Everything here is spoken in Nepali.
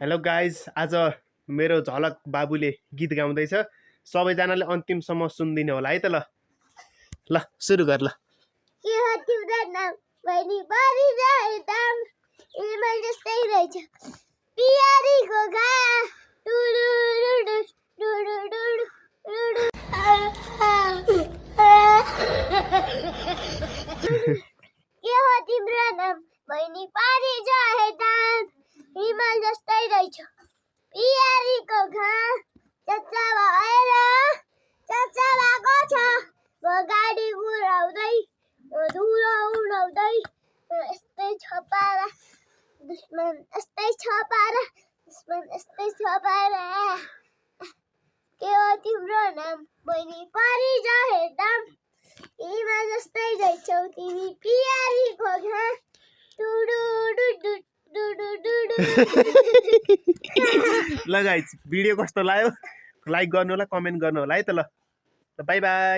हेलो गाइज, आज मेरो झलक बाबुले गीत गाउँदैछ। सबैजनाले अन्तिमसम्म सुनिदिनु होला है त। ल ल सुरु गर। ल के हो तिम्रो नाम बहिनी परी जाए दाम इमेल जस्तै रहेछ पियारीको घा डुडुडुडु डुडुडुडु डुडु के हो तिम्रो नाम बहिनी परी जाए दाम इमेल जस्तै रहेछ पियारीको घा चच्चा भएर चच्चा भएको छ म गाडी उडाउँदै धुलो उडाउँदै यस्तै छ पारा दुश्मन यस्तै छ पारा दुश्मन यस्तै छ पारा के हो तिम्रो नाम बहिनी परी जाए दाम इमा जस्तै रहेछौ तिमी पियारीको घा डुडुडुडु डुडुडुडु ल गाइज, भिडियो कस्तो लाग्यो लाइक गर्नु होला, कमेन्ट गर्नु होला है त। ल बाई बाई।